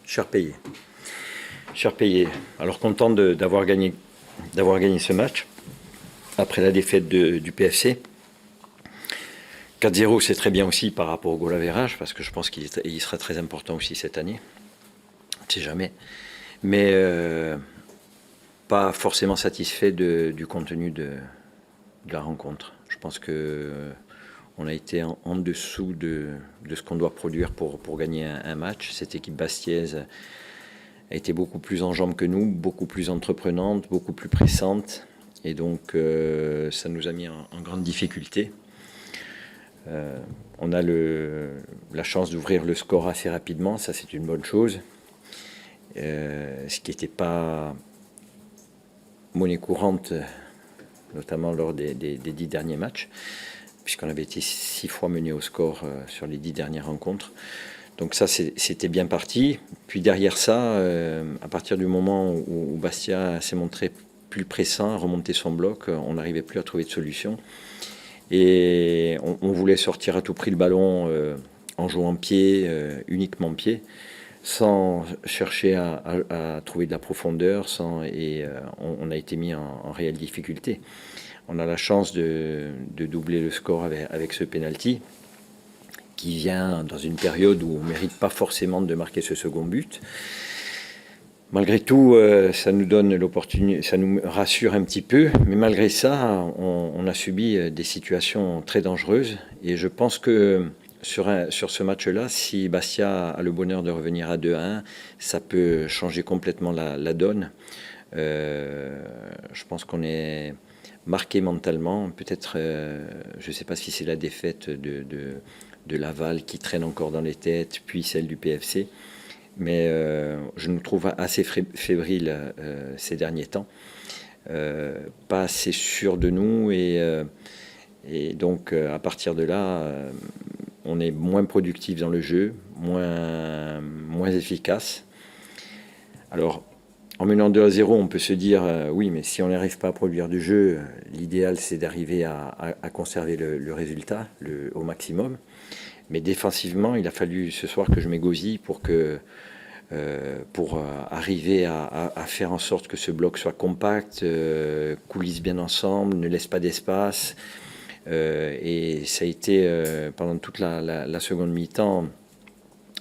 cher payé. Cher payé. Alors content d'avoir gagné ce match après la défaite du PFC. 4-0, c'est très bien aussi par rapport au goal average, parce que je pense qu'il sera très important aussi cette année. On ne sait jamais. Mais pas forcément satisfait du contenu de la rencontre. Je pense qu'on a été en dessous de ce qu'on doit produire pour gagner un match. Cette équipe bastiaise a été beaucoup plus en jambes que nous, beaucoup plus entreprenante, beaucoup plus pressante. Et donc, ça nous a mis en grande difficulté. On a la chance d'ouvrir le score assez rapidement, ça c'est une bonne chose. Ce qui n'était pas monnaie courante, notamment lors des 10 derniers matchs, puisqu'on avait été 6 fois mené au score sur les 10 dernières rencontres. Donc ça, c'était bien parti. Puis derrière ça, à partir du moment où Bastia s'est montré plus pressant, a remonté son bloc, on n'arrivait plus à trouver de solution. Et on voulait sortir à tout prix le ballon en jouant pied, uniquement pied, sans chercher à trouver de la profondeur, on a été mis en réelle difficulté. On a la chance de doubler le score avec ce penalty, qui vient dans une période où on ne mérite pas forcément de marquer ce second but. Malgré tout, ça nous donne l'opportunité, ça nous rassure un petit peu, mais malgré ça, on a subi des situations très dangereuses. Et je pense que sur ce match-là, si Bastia a le bonheur de revenir à 2-1, ça peut changer complètement la donne. Je pense qu'on est marqué mentalement. Peut-être, je ne sais pas si c'est la défaite de Laval qui traîne encore dans les têtes, puis celle du PFC. Mais je nous trouve assez fébrile ces derniers temps, pas assez sûr de nous, et donc à partir de là, on est moins productif dans le jeu, moins efficace. Alors, en menant 2-0, on peut se dire, oui, mais si on n'arrive pas à produire du jeu, l'idéal c'est d'arriver à conserver le résultat au maximum. Mais défensivement, il a fallu ce soir que je m'égosille pour arriver à faire en sorte que ce bloc soit compact, coulisse bien ensemble, ne laisse pas d'espace. Et ça a été pendant toute la seconde mi-temps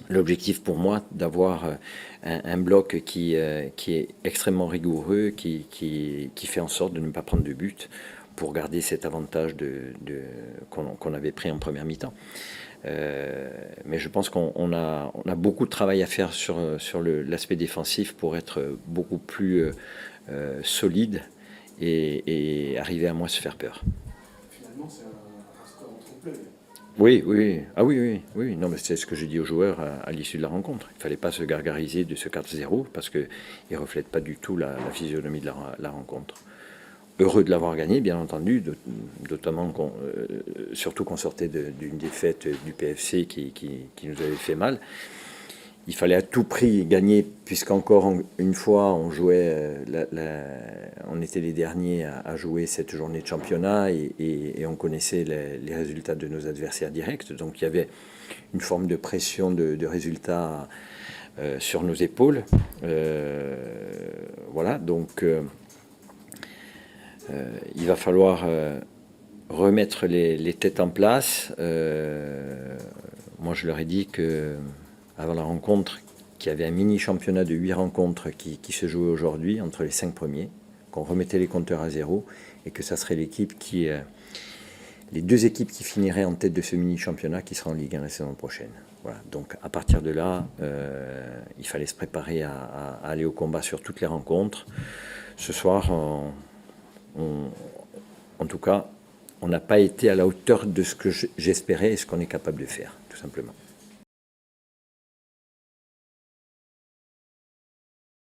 l'objectif pour moi d'avoir un bloc qui est extrêmement rigoureux, qui fait en sorte de ne pas prendre de but pour garder cet avantage qu'on avait pris en première mi-temps. Mais je pense qu'on a beaucoup de travail à faire sur l'aspect défensif pour être beaucoup plus solide et arriver à moins se faire peur. Finalement, c'est un score en trompe-l'œil. Oui. Ah oui. Non, mais c'est ce que j'ai dit aux joueurs à l'issue de la rencontre. Il ne fallait pas se gargariser de ce 4-0 parce qu'il ne reflète pas du tout la physionomie de la rencontre. Heureux de l'avoir gagné, bien entendu, notamment surtout qu'on sortait d'une défaite du PFC qui nous avait fait mal. Il fallait à tout prix gagner, puisqu'encore une fois, on jouait, on était les derniers à jouer cette journée de championnat et on connaissait les résultats de nos adversaires directs. Donc il y avait une forme de pression de résultats sur nos épaules. Voilà, donc il va falloir remettre les têtes en place. Moi, je leur ai dit que avant la rencontre, qu'il y avait un mini-championnat de 8 rencontres qui se jouait aujourd'hui entre les 5 premiers, qu'on remettait les compteurs à zéro et que ça serait les 2 équipes qui finiraient en tête de ce mini-championnat qui sera en Ligue 1 la saison prochaine. Voilà. Donc à partir de là, il fallait se préparer à aller au combat sur toutes les rencontres. Ce soir, en tout cas, on n'a pas été à la hauteur de ce que j'espérais et ce qu'on est capable de faire, tout simplement.